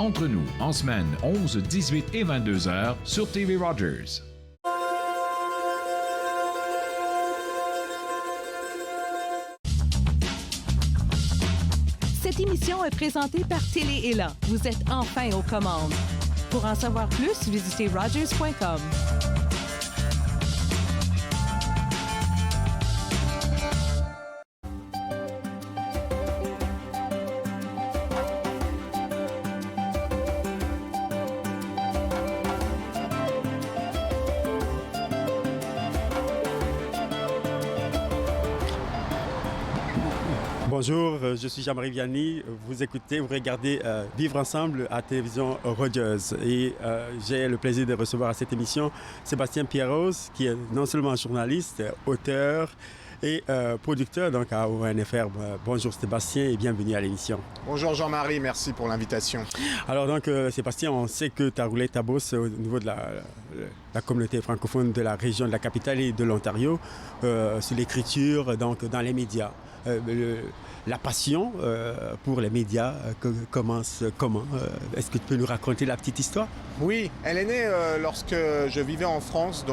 Entre nous, en semaine, 11, 18 et 22 heures sur TV Rogers. Cette émission est présentée par Télé Élan. Vous êtes enfin aux commandes. Pour en savoir plus, visitez rogers.com. Bonjour, je suis Jean-Marie Vianney. Vous regardez Vivre ensemble à Télévision Rogers. Et j'ai le plaisir de recevoir à cette émission Sébastien Pierros, qui est non seulement journaliste, auteur et producteur donc à ONFR. Bonjour Sébastien et bienvenue à l'émission. Bonjour Jean-Marie, merci pour l'invitation. Alors donc Sébastien, on sait que tu as roulé ta bosse au niveau de la communauté francophone de la région de la capitale et de l'Ontario sur l'écriture, donc dans les médias. La passion pour les médias commence comment? Est-ce que tu peux nous raconter la petite histoire? Oui, elle est née lorsque je vivais en France,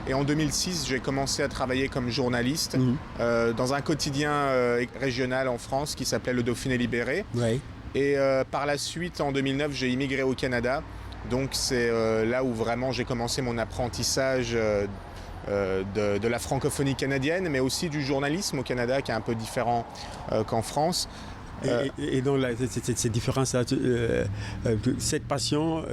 et en 2006, j'ai commencé à travailler comme journaliste dans un quotidien régional en France qui s'appelait Le Dauphiné Libéré. Ouais. Et par la suite, en 2009, j'ai immigré au Canada. Donc c'est là où vraiment j'ai commencé mon apprentissage de la francophonie canadienne, mais aussi du journalisme au Canada, qui est un peu différent qu'en France. Et donc, ces différences-là, cette passion,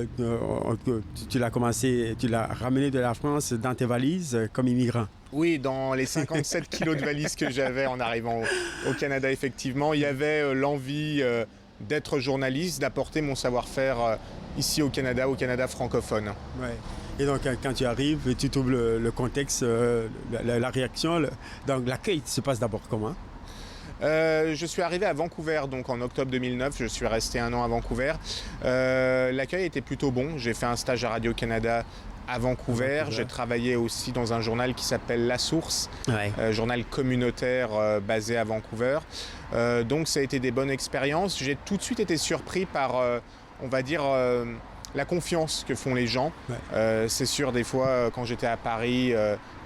tu l'as ramenée de la France dans tes valises comme immigrant. Oui, dans les 57 kilos de valises que j'avais en arrivant au Canada, effectivement, il y avait l'envie d'être journaliste, d'apporter mon savoir-faire ici au Canada francophone. Ouais. Et donc, quand tu arrives, tu trouves le contexte, la réaction, donc l'accueil se passe d'abord comment? Je suis arrivé à Vancouver, donc en octobre 2009, je suis resté 1 an à Vancouver. L'accueil était plutôt bon, j'ai fait un stage à Radio-Canada à Vancouver. J'ai travaillé aussi dans un journal qui s'appelle La Source, journal communautaire basé à Vancouver. Donc ça a été des bonnes expériences. J'ai tout de suite été surpris par, on va dire, la confiance que font les gens. C'est sûr, des fois, quand j'étais à Paris,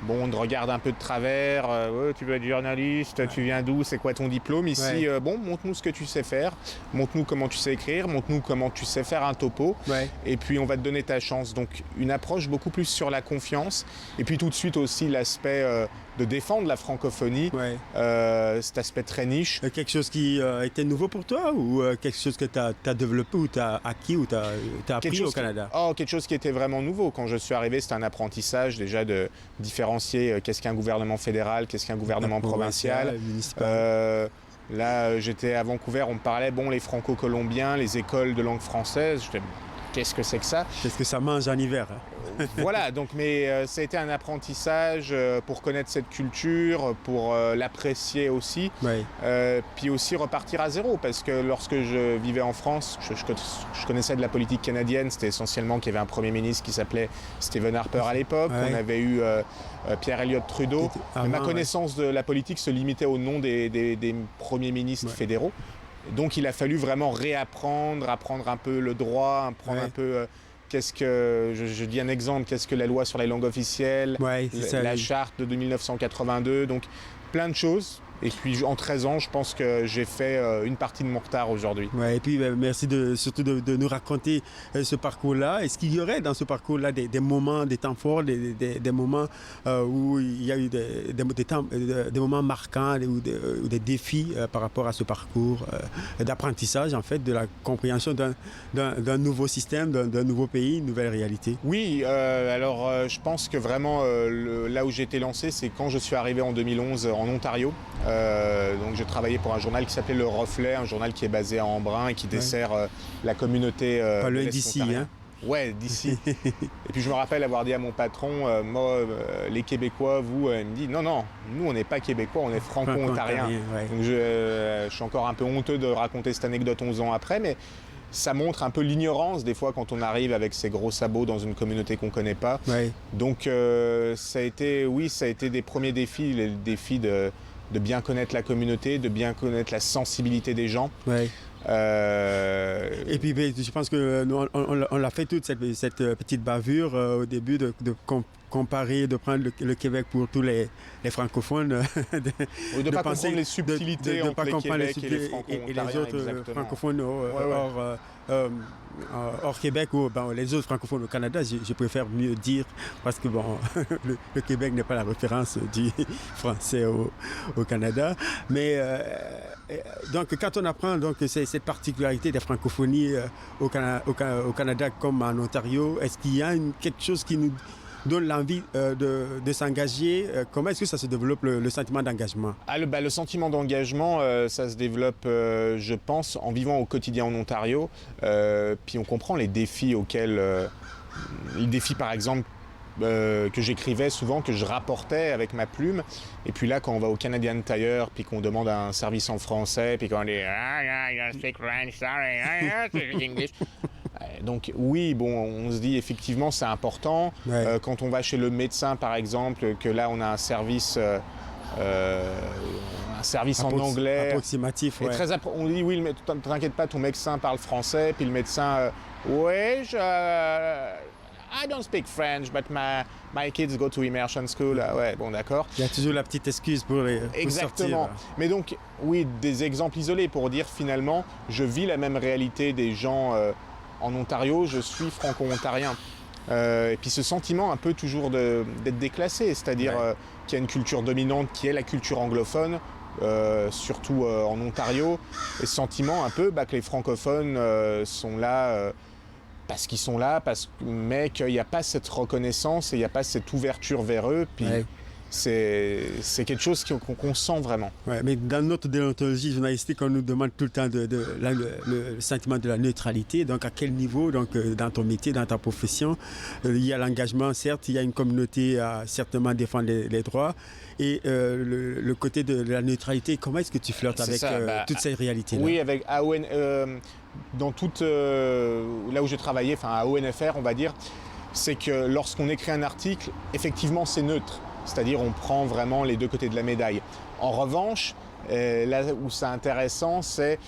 on te regarde un peu de travers. Tu veux être journaliste, tu viens d'où, c'est quoi ton diplôme? Ici, montre-nous ce que tu sais faire, montre-nous comment tu sais écrire, montre-nous comment tu sais faire un topo. Et puis, on va te donner ta chance. Donc, une approche beaucoup plus sur la confiance. Et puis, tout de suite aussi, l'aspect de défendre la francophonie, cet aspect très niche. Quelque chose qui était nouveau pour toi ou quelque chose que tu as développé ou tu as acquis ou tu as appris au Canada? Quelque chose qui était vraiment nouveau. Quand je suis arrivé, c'était un apprentissage déjà de différencier qu'est-ce qu'un gouvernement fédéral, qu'est-ce qu'un gouvernement provincial. Là, j'étais à Vancouver, on me parlait, les franco-colombiens, les écoles de langue française. Qu'est-ce que c'est que ça? Qu'est-ce que ça mange en hiver? Voilà, donc, mais ça a été un apprentissage pour connaître cette culture, pour l'apprécier aussi, puis aussi repartir à zéro, parce que lorsque je vivais en France, je connaissais de la politique canadienne. C'était essentiellement qu'il y avait un premier ministre qui s'appelait Stephen Harper à l'époque, on avait eu Pierre Elliott Trudeau, mais ma connaissance de la politique se limitait au nom des premiers ministres fédéraux. Donc il a fallu vraiment apprendre un peu le droit, apprendre un peu je dis un exemple, qu'est-ce que la loi sur les langues officielles, la charte de 1982, donc plein de choses. Et puis en 13 ans, je pense que j'ai fait une partie de mon retard aujourd'hui. Et puis merci surtout de nous raconter ce parcours-là. Est-ce qu'il y aurait dans ce parcours-là des moments, des temps forts, des moments où il y a eu des moments marquants ou des défis par rapport à ce parcours d'apprentissage, en fait, de la compréhension d'un nouveau système, d'un nouveau pays, une nouvelle réalité? Oui, alors je pense que vraiment là où j'ai été lancé, c'est quand je suis arrivé en 2011 en Ontario. Donc j'ai travaillé pour un journal qui s'appelait Le Reflet, un journal qui est basé à Embrun et qui dessert la communauté pas loin d'ici, hein? Ouais, d'ici. Et puis je me rappelle avoir dit à mon patron, les Québécois, vous, il me dit non, nous on n'est pas Québécois, on est franco-ontariens. Donc je suis encore un peu honteux de raconter cette anecdote 11 ans après, mais ça montre un peu l'ignorance des fois quand on arrive avec ses gros sabots dans une communauté qu'on ne connaît pas. Donc ça a été des premiers défis, les défis de bien connaître la communauté, de bien connaître la sensibilité des gens. Et puis je pense que nous, on l'a fait toute cette petite bavure au début de comparer, de prendre le Québec pour tous les francophones. Ou de ne pas comprendre les subtilités entre les Québec et les autres francophones hors Québec ou les autres francophones au Canada, je préfère mieux dire parce que le Québec n'est pas la référence du français au Canada. Mais donc quand on apprend donc cette particularité des francophonies au Canada comme en Ontario, est-ce qu'il y a quelque chose qui nous donne l'envie de s'engager? Comment est-ce que ça se développe le sentiment d'engagement? Le sentiment d'engagement, ça se développe, je pense, en vivant au quotidien en Ontario. Puis on comprend les défis auxquels... les défis, par exemple, que j'écrivais souvent, que je rapportais avec ma plume. Et puis là, quand on va au Canadian Tire, puis qu'on demande un service en français, puis qu'on dit « you don't speak French, sorry, I speak English ». Donc oui, on se dit effectivement c'est important. Ouais. Quand on va chez le médecin par exemple, que là on a un service en anglais. Approximatif, ouais. On dit oui, t'inquiète pas, ton médecin parle français, puis le médecin, oui, I don't speak French, but my kids go to immersion school. Ouais, bon d'accord. Il y a toujours la petite excuse pour Exactement. sortir. Mais donc, oui, des exemples isolés pour dire finalement, je vis la même réalité des gens en Ontario, je suis franco-ontarien. Et puis ce sentiment un peu toujours d'être déclassé, c'est-à-dire qu'il y a une culture dominante qui est la culture anglophone, surtout en Ontario, et ce sentiment un peu que les francophones sont là parce qu'ils sont là, mais qu'il n'y a pas cette reconnaissance et il n'y a pas cette ouverture vers eux. Puis c'est quelque chose qu'on sent vraiment. Ouais, mais dans notre déontologie journalistique, on nous demande tout le temps le sentiment de la neutralité. Donc, à quel niveau, dans ton métier, dans ta profession, il y a l'engagement, certes, il y a une communauté à certainement défendre les droits. Et le côté de la neutralité, comment est-ce que tu flirtes avec toutes ces réalités-là? Oui, avec AON, dans toute là où j'ai travaillé, enfin à ONFR, on va dire, c'est que lorsqu'on écrit un article, effectivement, c'est neutre. C'est-à-dire on prend vraiment les deux côtés de la médaille. En revanche, là où c'est intéressant, c'est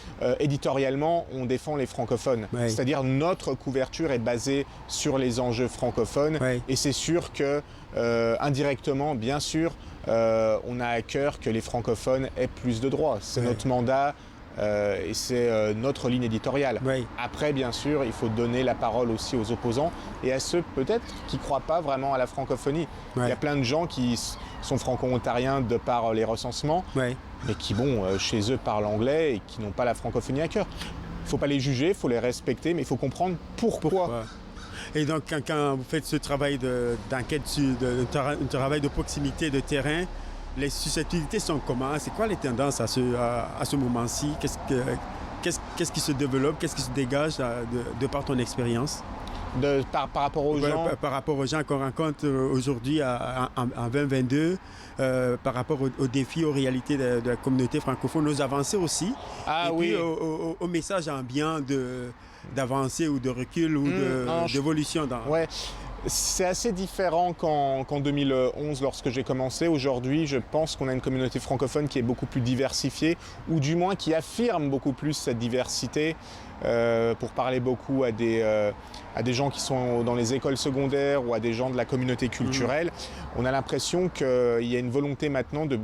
éditorialement, on défend les francophones. Ouais. C'est-à-dire notre couverture est basée sur les enjeux francophones. Ouais. Et c'est sûr que, indirectement, bien sûr, on a à cœur que les francophones aient plus de droits. C'est notre mandat. Et c'est notre ligne éditoriale. Oui. Après, bien sûr, il faut donner la parole aussi aux opposants et à ceux peut-être qui ne croient pas vraiment à la francophonie. Oui. Il y a plein de gens qui sont franco-ontariens de par les recensements, mais qui, chez eux, parlent anglais et qui n'ont pas la francophonie à cœur. Il ne faut pas les juger, il faut les respecter, mais il faut comprendre pourquoi. Et donc, quand vous faites ce travail d'enquête, un travail de proximité, de terrain, les susceptibilités sont comment? C'est quoi les tendances à ce moment-ci? Qu'est-ce qui se développe? Qu'est-ce qui se dégage de par ton expérience? Par rapport aux gens? Par rapport aux gens qu'on rencontre aujourd'hui en 2022, par rapport aux défis, aux réalités de la communauté francophone, aux avancées aussi. Ah, et oui. Puis au message ambiant d'avancée ou de recul ou d'évolution. Ouais. C'est assez différent qu'en 2011 lorsque j'ai commencé. Aujourd'hui, je pense qu'on a une communauté francophone qui est beaucoup plus diversifiée, ou du moins qui affirme beaucoup plus cette diversité. Pour parler beaucoup à des gens qui sont dans les écoles secondaires ou à des gens de la communauté culturelle, on a l'impression qu'il y a une volonté maintenant de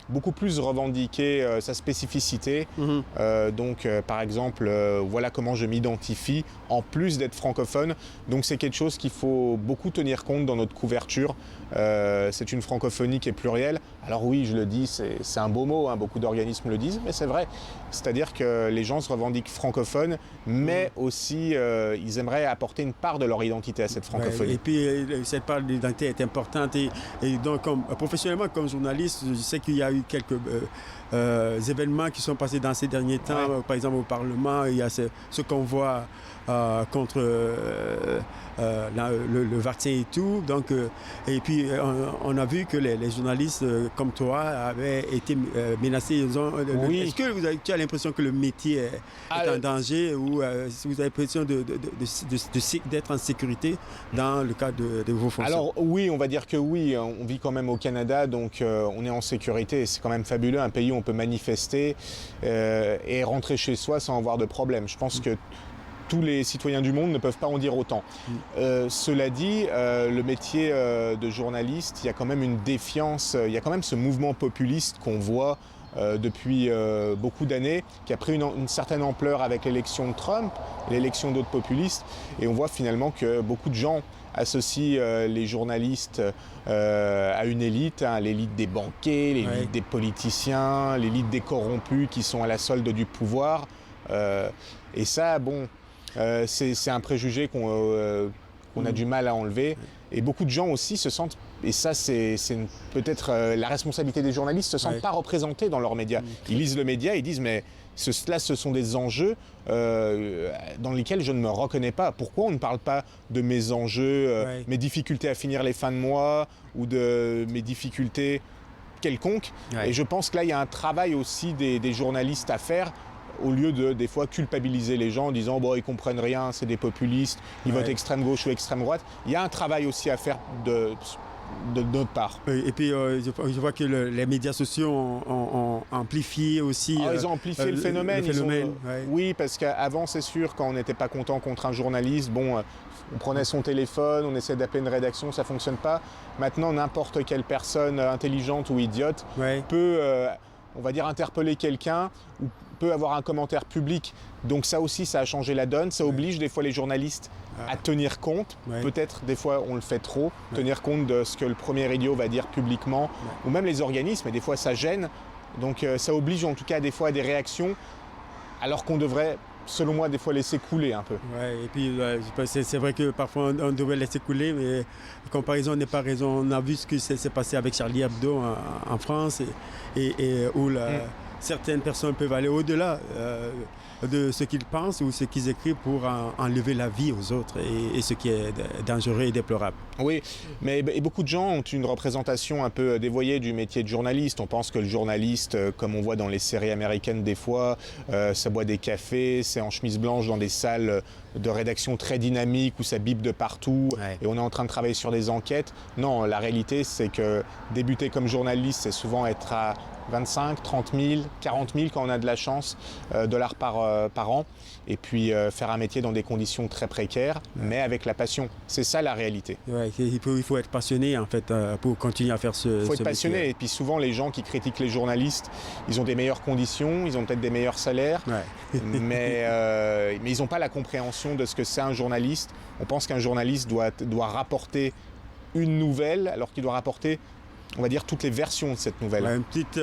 beaucoup plus revendiquer sa spécificité. Donc, par exemple, voilà comment je m'identifie, en plus d'être francophone. Donc, c'est quelque chose qu'il faut beaucoup tenir compte dans notre couverture. C'est une francophonie qui est plurielle. Alors oui, je le dis, c'est un beau mot, hein, beaucoup d'organismes le disent, mais c'est vrai. C'est-à-dire que les gens se revendiquent francophones, mais aussi ils aimeraient apporter une part de leur identité à cette francophonie. Et puis cette part de l'identité est importante. Et donc, professionnellement, comme journaliste, je sais qu'il y a eu quelques événements qui sont passés dans ces derniers temps. Par exemple, au Parlement, il y a ce convoi contre le vaccin et tout. Donc, et puis, on a vu que les journalistes comme toi avaient été menacés. Est-ce que tu as l'impression que le métier est en danger ou vous avez l'impression d'être en sécurité dans le cadre de vos fonctions? Alors oui, on va dire que oui. On vit quand même au Canada, donc on est en sécurité. c'est quand même fabuleux, un pays où on peut manifester et rentrer chez soi sans avoir de problème. Je pense que tous les citoyens du monde ne peuvent pas en dire autant. Cela dit, le métier de journaliste, il y a quand même une défiance, il y a quand même ce mouvement populiste qu'on voit depuis beaucoup d'années, qui a pris une certaine ampleur avec l'élection de Trump, l'élection d'autres populistes, et on voit finalement que beaucoup de gens associent les journalistes à une élite, hein, l'élite des banquiers, l'élite des politiciens, l'élite des corrompus qui sont à la solde du pouvoir. Et ça, bon, c'est un préjugé qu'on a du mal à enlever. Et beaucoup de gens aussi se sentent, et ça c'est peut-être la responsabilité des journalistes, se sentent pas représentés dans leurs médias. Ils lisent le média et ils disent mais ce sont des enjeux dans lesquels je ne me reconnais pas. Pourquoi on ne parle pas de mes enjeux, mes difficultés à finir les fins de mois ou de mes difficultés quelconques. Et je pense que là il y a un travail aussi des journalistes à faire, au lieu de, des fois, culpabiliser les gens en disant bon, ils comprennent rien, c'est des populistes, ils votent extrême gauche ou extrême droite. Il y a un travail aussi à faire de notre part. Et puis, je vois que les médias sociaux ont amplifié aussi... ils ont amplifié le phénomène. Oui, parce qu'avant, c'est sûr, quand on n'était pas content contre un journaliste, bon, on prenait son téléphone, on essayait d'appeler une rédaction, ça ne fonctionne pas. Maintenant, n'importe quelle personne intelligente ou idiote peut, on va dire, interpeller quelqu'un ou peut avoir un commentaire public. Donc ça aussi, ça a changé la donne. Ça oblige des fois les journalistes à tenir compte. Peut-être des fois on le fait trop, tenir compte de ce que le premier idiot va dire publiquement, ou même les organismes, et des fois ça gêne. Donc ça oblige en tout cas des fois à des réactions, alors qu'on devrait, selon moi, des fois laisser couler un peu. Et puis c'est vrai que parfois on devrait laisser couler, mais comparaison n'est pas raison. On a vu ce qui s'est passé avec Charlie Hebdo en France, et où certaines personnes peuvent aller au-delà de ce qu'ils pensent ou ce qu'ils écrivent pour enlever la vie aux autres, et ce qui est dangereux et déplorable. Oui, mais beaucoup de gens ont une représentation un peu dévoyée du métier de journaliste. On pense que le journaliste, comme on voit dans les séries américaines des fois, ça boit des cafés, c'est en chemise blanche dans des salles de rédaction très dynamiques où ça bip de partout et on est en train de travailler sur des enquêtes. Non, la réalité, c'est que débuter comme journaliste, c'est souvent être à 25, 30 000, 40 000 quand on a de la chance, dollars par an, et puis faire un métier dans des conditions très précaires, mais avec la passion. C'est ça la réalité. Il faut être passionné en fait pour continuer à faire ce métier. Il faut être passionné, et puis souvent les gens qui critiquent les journalistes, ils ont des meilleures conditions, ils ont peut-être des meilleurs salaires, mais ils n'ont pas la compréhension de ce que c'est un journaliste. On pense qu'un journaliste doit rapporter une nouvelle, alors qu'il doit rapporter, on va dire, toutes les versions de cette nouvelle. Une petite,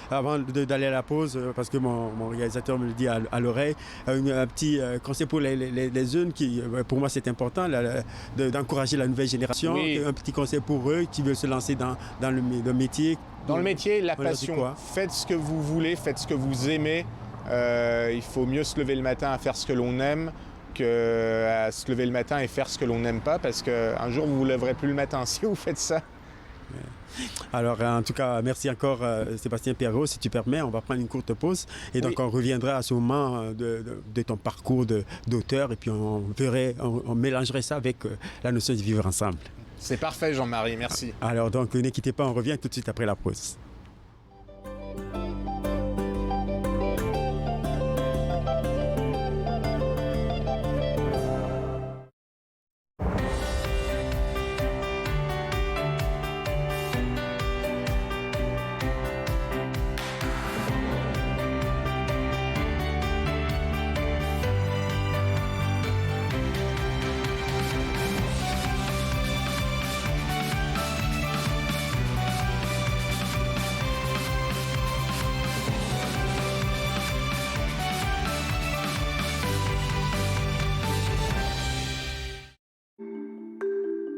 avant d'aller à la pause, parce que mon réalisateur me le dit à l'oreille, un petit conseil pour les jeunes, qui, pour moi c'est important, d'encourager la nouvelle génération. Un petit conseil pour eux qui veulent se lancer dans le métier. Dans le métier, la passion. Faites ce que vous voulez, faites ce que vous aimez. Il faut mieux se lever le matin à faire ce que l'on aime qu'à se lever le matin et faire ce que l'on n'aime pas, parce qu'un jour vous ne vous lèverez plus le matin si vous faites ça. Alors, en tout cas, merci encore Sébastien Perrault. Si tu permets, on va prendre une courte pause et donc on reviendra à ce moment de ton parcours d'auteur, et puis on mélangerait ça avec la notion de vivre ensemble. C'est parfait, Jean-Marie, merci. Alors donc, ne quittez pas, on revient tout de suite après la pause.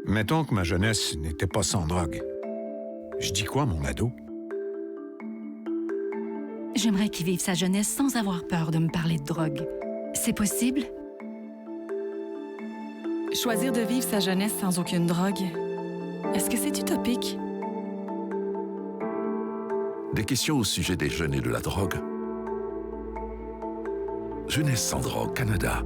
Mettons que ma jeunesse n'était pas sans drogue. Je dis quoi, mon ado? J'aimerais qu'il vive sa jeunesse sans avoir peur de me parler de drogue. C'est possible? Choisir de vivre sa jeunesse sans aucune drogue, est-ce que c'est utopique? Des questions au sujet des jeunes et de la drogue. Jeunesse sans drogue Canada.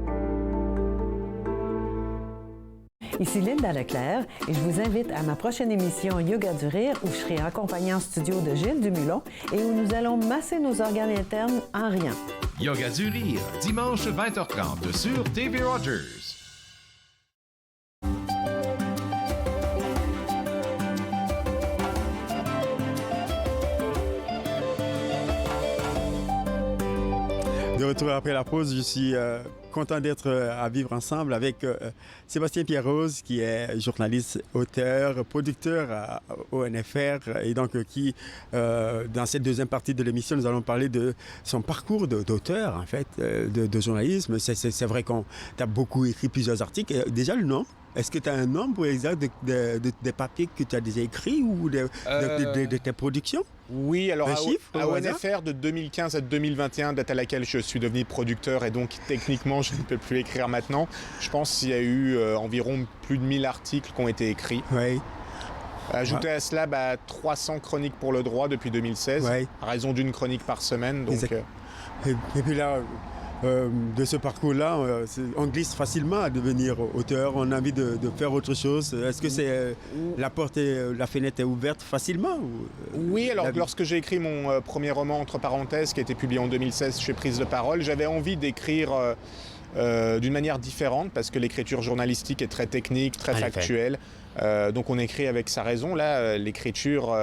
Ici Linda Leclerc et je vous invite à ma prochaine émission Yoga du Rire où je serai accompagnée en studio de Gilles Dumulon et où nous allons masser nos organes internes en riant. Yoga du Rire, dimanche 20h30 sur TV Rogers. De retour après la pause, je suis content d'être à vivre ensemble avec Sébastien Pierre-Rose, qui est journaliste, auteur, producteur au NFR, et donc qui, dans cette deuxième partie de l'émission, nous allons parler de son parcours d'auteur, en fait, de journalisme. C'est vrai qu'on a beaucoup écrit plusieurs articles. Déjà, le nom. Est-ce que tu as un nombre exact des papiers que tu as déjà écrits ou de tes productions? Oui, alors à ONFR ONFR de 2015 à 2021, date à laquelle je suis devenu producteur et donc techniquement je ne peux plus écrire maintenant. Je pense qu'il y a eu environ plus de 1000 articles qui ont été écrits. Oui. Ajouté à cela 300 chroniques pour le droit depuis 2016, à raison d'une chronique par semaine. Donc, et puis là, de ce parcours-là, on glisse facilement à devenir auteur, on a envie de faire autre chose. Est-ce que c'est la porte la fenêtre est ouverte facilement Oui, alors lorsque j'ai écrit mon premier roman, entre parenthèses, qui a été publié en 2016 chez Prise de Parole, j'avais envie d'écrire d'une manière différente, parce que l'écriture journalistique est très technique, très factuelle. Donc on écrit avec sa raison. Là, l'écriture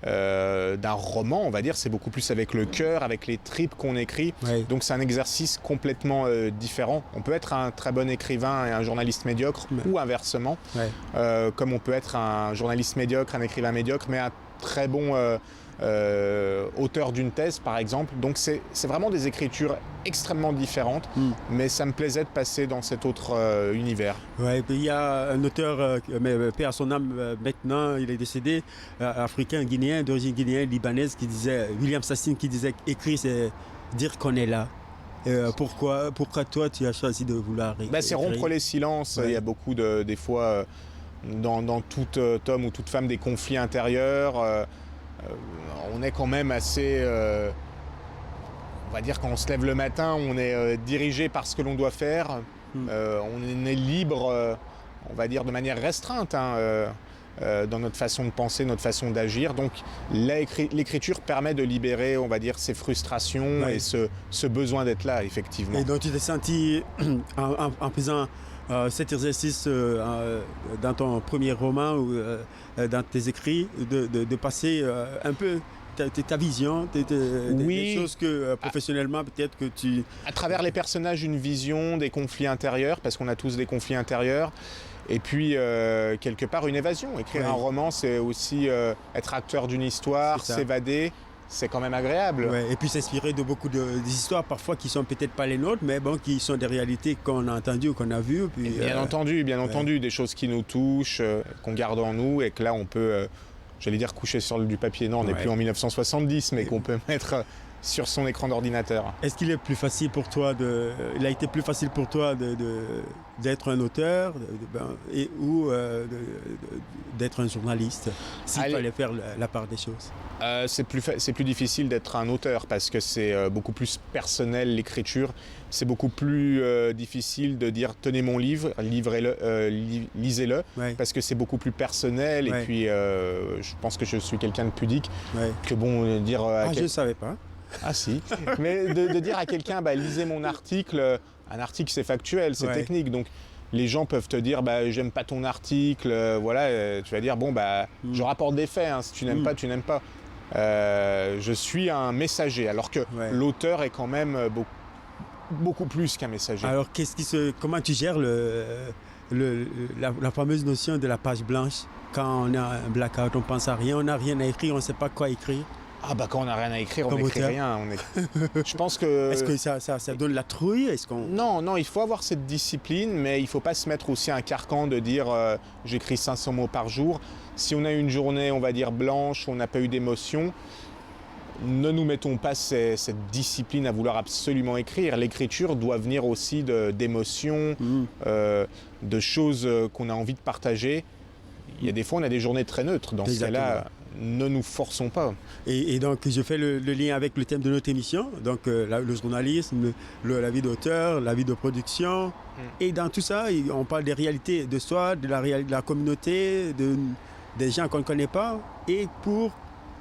d'un roman, on va dire, c'est beaucoup plus avec le cœur, avec les tripes qu'on écrit. Donc c'est un exercice complètement différent. On peut être un très bon écrivain et un journaliste médiocre, ou inversement, comme on peut être un journaliste médiocre, un écrivain médiocre, mais un très bon auteur d'une thèse, par exemple. Donc c'est vraiment des écritures extrêmement différentes, mais ça me plaisait de passer dans cet autre univers. Oui, il y a un auteur, mais paix à son âme maintenant, il est décédé, africain, guinéen, d'origine guinéenne, libanaise, qui disait, William Sassine, qui disait écrire, c'est dire qu'on est là. Pourquoi toi tu as choisi de vouloir écrire? C'est rompre les silences. Il y a beaucoup des fois dans tout homme ou toute femme des conflits intérieurs. On est quand même assez, on va dire, quand on se lève le matin, on est dirigé par ce que l'on doit faire. On est libre, on va dire, de manière restreinte dans notre façon de penser, notre façon d'agir. Donc l'écriture permet de libérer, on va dire, ces frustrations et ce besoin d'être là, effectivement. Et donc tu t'es senti, en faisant cet exercice dans ton premier roman ou dans tes écrits, de passer un peu ta vision, des choses que professionnellement peut-être que tu... À travers les personnages, une vision des conflits intérieurs, parce qu'on a tous des conflits intérieurs, et puis quelque part une évasion. Écrire un roman, c'est aussi être acteur d'une histoire, s'évader. C'est quand même agréable. Et puis s'inspirer de beaucoup d'histoires parfois qui sont peut-être pas les nôtres, mais bon, qui sont des réalités qu'on a entendues ou qu'on a vues. Puis, bien entendu, des choses qui nous touchent, qu'on garde en nous et que là on peut, j'allais dire coucher sur du papier, non, on n'est plus en 1970, mais qu'on peut mettre sur son écran d'ordinateur. Est-ce qu'il est plus facile pour toi il a été plus facile pour toi d'être un auteur ou d'être un journaliste, s'il fallait faire la part des choses? C'est plus difficile d'être un auteur parce que c'est beaucoup plus personnel, l'écriture. C'est beaucoup plus difficile de dire tenez mon livre, lisez-le, parce que c'est beaucoup plus personnel et puis je pense que je suis quelqu'un de pudique que bon dire... je ne savais pas. Ah si, mais de dire à quelqu'un lisez mon article, un article c'est factuel, c'est technique, donc les gens peuvent te dire j'aime pas ton article, voilà, tu vas dire je rapporte des faits, si tu n'aimes pas, tu n'aimes pas. Je suis un messager, alors que l'auteur est quand même beaucoup plus qu'un messager. Alors comment tu gères la fameuse notion de la page blanche? Quand on a un blackout, on pense à rien, on n'a rien à écrire, on ne sait pas quoi écrire. Quand on n'a rien à écrire, on n'écrit rien. Je pense que... Est-ce que ça donne la trouille? Non, il faut avoir cette discipline, mais il ne faut pas se mettre aussi un carcan de dire j'écris 500 mots par jour. Si on a une journée, on va dire, blanche, on n'a pas eu d'émotion, ne nous mettons pas cette discipline à vouloir absolument écrire. L'écriture doit venir aussi d'émotions, de choses qu'on a envie de partager. Il y a des fois, on a des journées très neutres. Dans ce cas-là, ne nous forçons pas. Et donc, je fais le lien avec le thème de notre émission, donc le journalisme, la vie d'auteur, la vie de production. Et dans tout ça, on parle des réalités de soi, de la communauté, des gens qu'on ne connaît pas, et pour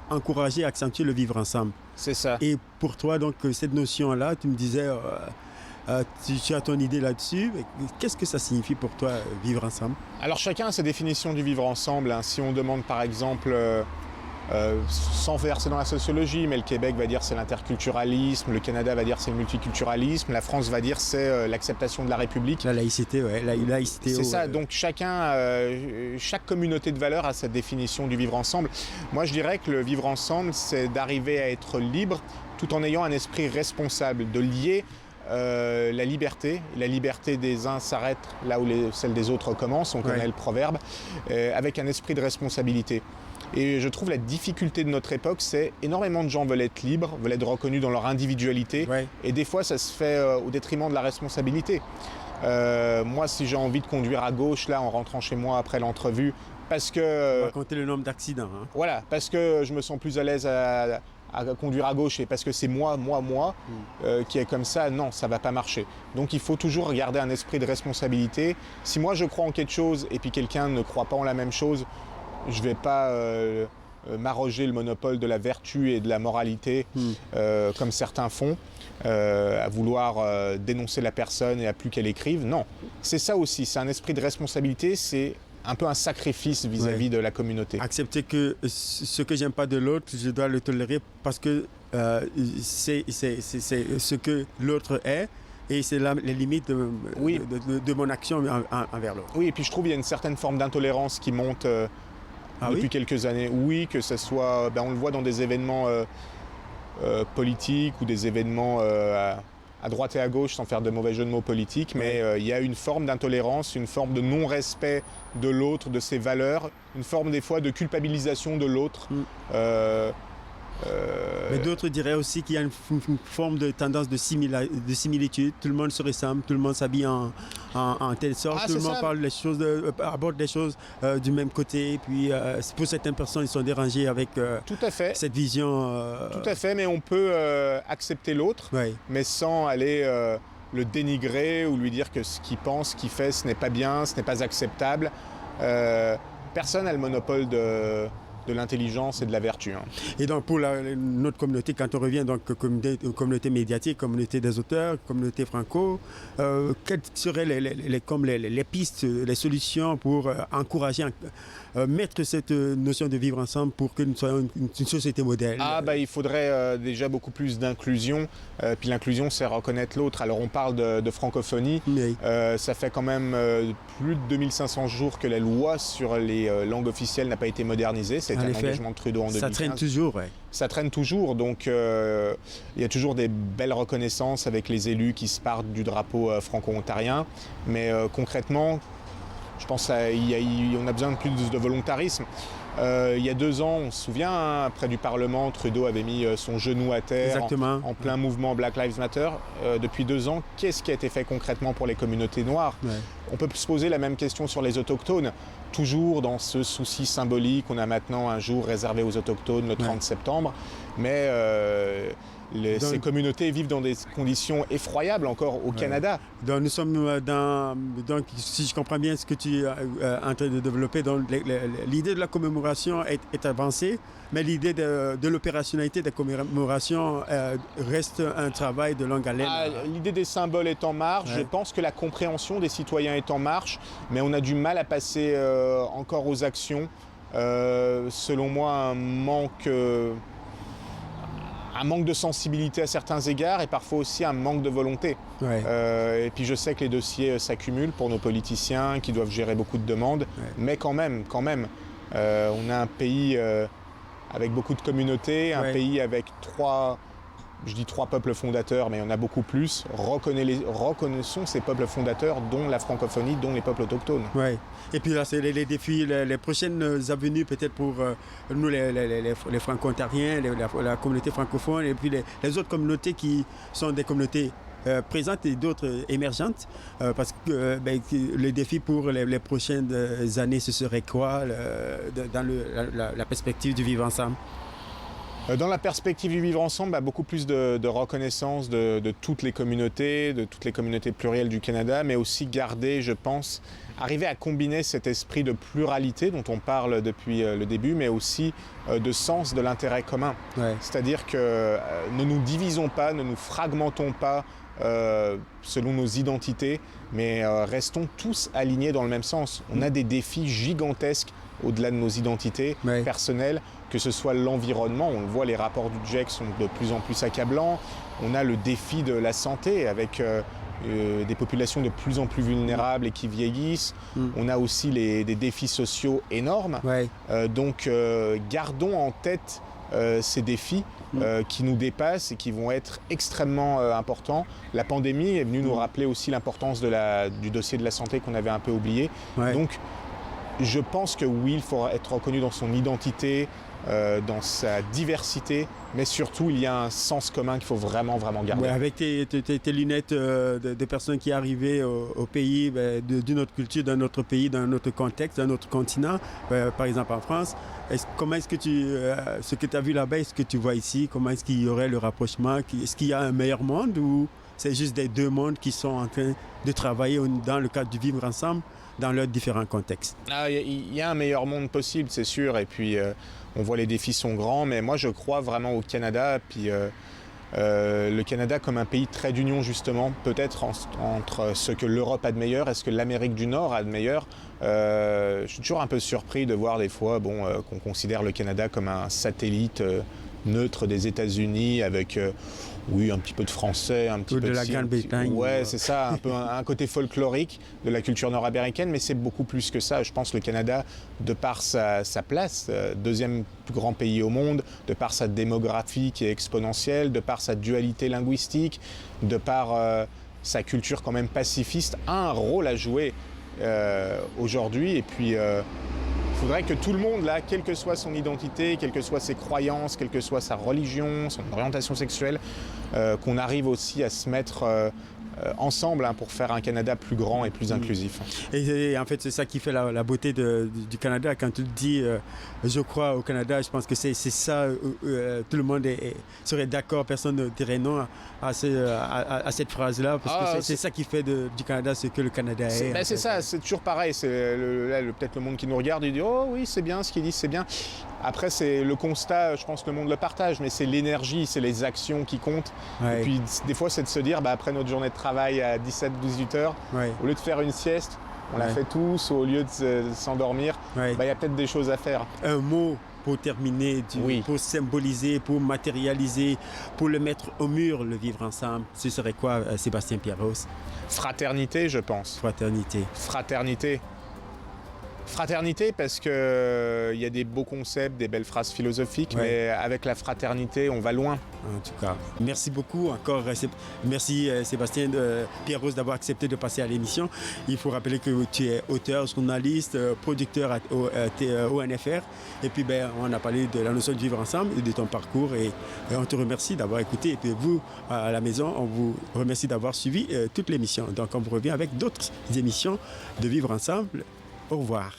encourager, accentuer le vivre ensemble. C'est ça. Et pour toi, donc, cette notion-là, tu me disais, tu as ton idée là-dessus. Qu'est-ce que ça signifie pour toi, vivre ensemble? Alors, chacun a sa définition du vivre ensemble. Hein. Si on demande, par exemple, sans verser dans la sociologie, mais le Québec va dire c'est l'interculturalisme, le Canada va dire c'est le multiculturalisme, la France va dire c'est l'acceptation de la République. La laïcité, oui. La laïcité. C'est ça, donc chaque communauté de valeurs a sa définition du vivre ensemble. Moi, je dirais que le vivre ensemble, c'est d'arriver à être libre tout en ayant un esprit responsable, de lier la liberté. La liberté des uns s'arrête là où celle des autres commence, on connaît le proverbe, avec un esprit de responsabilité. Et je trouve la difficulté de notre époque, c'est énormément de gens veulent être libres, veulent être reconnus dans leur individualité. Ouais. Et des fois, ça se fait au détriment de la responsabilité. Moi, si j'ai envie de conduire à gauche, là, en rentrant chez moi après l'entrevue, parce que... On va compter le nombre d'accidents. Hein. Voilà, parce que je me sens plus à l'aise à conduire à gauche et parce que c'est moi qui est comme ça, non, ça ne va pas marcher. Donc il faut toujours garder un esprit de responsabilité. Si moi, je crois en quelque chose et puis quelqu'un ne croit pas en la même chose, je ne vais pas m'arroger le monopole de la vertu et de la moralité comme certains font, à vouloir dénoncer la personne et à plus qu'elle écrive. Non, c'est ça aussi, c'est un esprit de responsabilité, c'est un peu un sacrifice vis-à-vis de la communauté. Accepter que ce que j'aime pas de l'autre, je dois le tolérer parce que c'est ce que l'autre est. Et c'est là les limites de mon action envers l'autre. Oui, et puis je trouve qu'il y a une certaine forme d'intolérance qui monte depuis quelques années. Oui, que ce soit, on le voit dans des événements politiques ou des événements à droite et à gauche, sans faire de mauvais jeux de mots politiques, mais il y a une forme d'intolérance, une forme de non-respect de l'autre, de ses valeurs, une forme des fois de culpabilisation de l'autre. Mais d'autres diraient aussi qu'il y a une forme de tendance de similitude. Tout le monde se ressemble, tout le monde s'habille en telle sorte, tout le monde parle aborde les choses du même côté. Et puis pour certaines personnes, ils sont dérangés avec cette vision. Tout à fait, mais on peut accepter l'autre, mais sans aller le dénigrer ou lui dire que ce qu'il pense, ce qu'il fait, ce n'est pas bien, ce n'est pas acceptable. Personne n'a le monopole de l'intelligence et de la vertu. Hein. Et donc pour notre communauté, quand on revient donc communauté médiatique, communauté des auteurs, communauté franco, quelles seraient les pistes, les solutions pour encourager, mettre cette notion de vivre ensemble pour que nous soyons une société modèle? Il faudrait déjà beaucoup plus d'inclusion. Puis l'inclusion, c'est reconnaître l'autre. Alors on parle de francophonie. Ça fait quand même plus de 2500 jours que la loi sur les langues officielles n'a pas été modernisée. C'est un engagement de Trudeau en 2015. Ça traîne toujours, Ça traîne toujours, donc il y a toujours des belles reconnaissances avec les élus qui se partent du drapeau franco-ontarien. Mais concrètement, je pense qu'on a besoin de plus de volontarisme. Il y a 2 ans, on se souvient, près du Parlement, Trudeau avait mis son genou à terre en plein mouvement Black Lives Matter. Depuis 2 ans, qu'est-ce qui a été fait concrètement pour les communautés noires? On peut se poser la même question sur les autochtones. Toujours dans ce souci symbolique, on a maintenant un jour réservé aux autochtones, le 30 septembre. Mais ces communautés vivent dans des conditions effroyables encore au Canada. Donc nous sommes donc si je comprends bien ce que tu es en train de développer, donc l'idée de la commémoration est avancée, mais l'idée de l'opérationnalité des commémorations reste un travail de longue haleine. L'idée des symboles est en marche. Je pense que la compréhension des citoyens est en marche, mais on a du mal à passer encore aux actions. Selon moi, un manque de sensibilité à certains égards et parfois aussi un manque de volonté. Et puis je sais que les dossiers s'accumulent pour nos politiciens qui doivent gérer beaucoup de demandes, mais quand même, on a un pays avec beaucoup de communautés, un pays avec 3 peuples fondateurs, mais il y en a beaucoup plus. Reconnaissons ces peuples fondateurs, dont la francophonie, dont les peuples autochtones. Et puis là, c'est les défis, les prochaines avenues peut-être pour nous, les franco-ontariens, la communauté francophone, et puis les autres communautés qui sont des communautés présentes et d'autres émergentes, parce que le défi pour les prochaines années, ce serait quoi dans la perspective du vivre ensemble? Dans la perspective du vivre ensemble, beaucoup plus de reconnaissance de toutes les communautés plurielles du Canada, mais aussi garder, je pense, arriver à combiner cet esprit de pluralité dont on parle depuis le début, mais aussi de sens de l'intérêt commun. Ouais. C'est-à-dire que ne nous divisons pas, ne nous fragmentons pas selon nos identités, mais restons tous alignés dans le même sens. On a des défis gigantesques au-delà de nos identités personnelles, que ce soit l'environnement, on le voit, les rapports du GIEC sont de plus en plus accablants. On a le défi de la santé avec des populations de plus en plus vulnérables et qui vieillissent. On a aussi des défis sociaux énormes. Donc gardons en tête ces défis qui nous dépassent et qui vont être extrêmement importants. La pandémie est venue nous rappeler aussi l'importance du dossier de la santé qu'on avait un peu oublié. Donc je pense que oui, il faut être reconnu dans son identité, dans sa diversité, mais surtout il y a un sens commun qu'il faut vraiment garder. Ouais, avec tes lunettes de personnes qui arrivaient au pays, d'une autre culture, d'un autre pays, d'un autre contexte, d'un autre continent, par exemple en France, comment est-ce que ce que tu as vu là-bas, est-ce que tu vois ici, comment est-ce qu'il y aurait le rapprochement, est-ce qu'il y a un meilleur monde ou c'est juste des deux mondes qui sont en train de travailler dans le cadre du vivre ensemble dans leurs différents contextes? Il y a un meilleur monde possible, c'est sûr, et puis on voit les défis sont grands, mais moi je crois vraiment au Canada, puis le Canada comme un pays très d'union justement, peut-être entre ce que l'Europe a de meilleur et ce que l'Amérique du Nord a de meilleur. Je suis toujours un peu surpris de voir des fois qu'on considère le Canada comme un satellite neutre des États-Unis avec un petit peu de français, un petit peu de la Grande-Bretagne. Ouais, c'est ça, un peu un côté folklorique de la culture nord-américaine, mais c'est beaucoup plus que ça. Je pense que le Canada, de par sa place, deuxième plus grand pays au monde, de par sa démographie qui est exponentielle, de par sa dualité linguistique, de par sa culture quand même pacifiste, a un rôle à jouer aujourd'hui. Et puis il faudrait que tout le monde, là, quelle que soit son identité, quelles que soient ses croyances, quelle que soit sa religion, son orientation sexuelle, qu'on arrive aussi à se mettre ensemble pour faire un Canada plus grand et plus inclusif. Et en fait, c'est ça qui fait la beauté du Canada. Quand tu le dis, je crois au Canada, je pense que c'est ça, tout le monde serait d'accord, personne ne dirait non à cette phrase-là, parce que c'est ça qui fait du Canada ce que le Canada est. C'est ça, c'est toujours pareil. C'est peut-être le monde qui nous regarde, il dit « Oh oui, c'est bien, ce qu'ils disent, c'est bien ». Après, c'est le constat, je pense que le monde le partage, mais c'est l'énergie, c'est les actions qui comptent. Et puis, des fois, c'est de se dire, après notre journée de travail à 17-18 heures, au lieu de faire une sieste, on la fait tous, au lieu de s'endormir, y a peut-être des choses à faire. Un mot pour terminer, pour symboliser, pour matérialiser, pour le mettre au mur, le vivre ensemble, ce serait quoi, Sébastien Pierros? Fraternité, je pense. Fraternité, parce qu'il y a des beaux concepts, des belles phrases philosophiques, mais avec la fraternité, on va loin. En tout cas, merci beaucoup encore. Merci Sébastien Pierros d'avoir accepté de passer à l'émission. Il faut rappeler que tu es auteur, journaliste, producteur au NFR. Et puis, on a parlé de la notion de vivre ensemble et de ton parcours. Et on te remercie d'avoir écouté. Et puis, vous, à la maison, on vous remercie d'avoir suivi toute l'émission. Donc, on vous revient avec d'autres émissions de Vivre ensemble. Au revoir.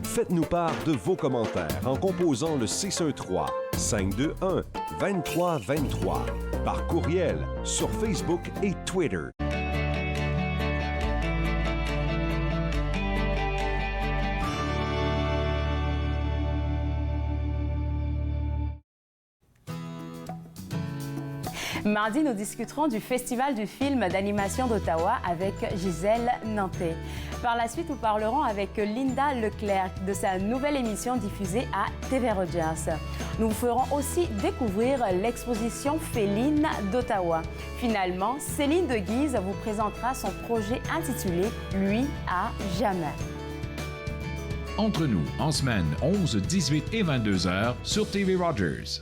Faites-nous part de vos commentaires en composant le 613-521-2323 par courriel sur Facebook et Twitter. Mardi, nous discuterons du Festival du film d'animation d'Ottawa avec Gisèle Nantais. Par la suite, nous parlerons avec Linda Leclerc de sa nouvelle émission diffusée à TV Rogers. Nous vous ferons aussi découvrir l'exposition Féline d'Ottawa. Finalement, Céline de Guise vous présentera son projet intitulé « Lui à jamais ». Entre nous, en semaine 11, 18 et 22 heures sur TV Rogers.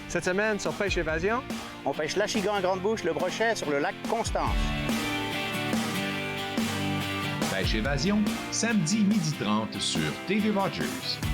Cette semaine, sur Pêche Évasion, on pêche l'achigan à grande bouche, le brochet sur le lac Constance. Pêche Évasion, samedi 12h30 sur TV Rogers.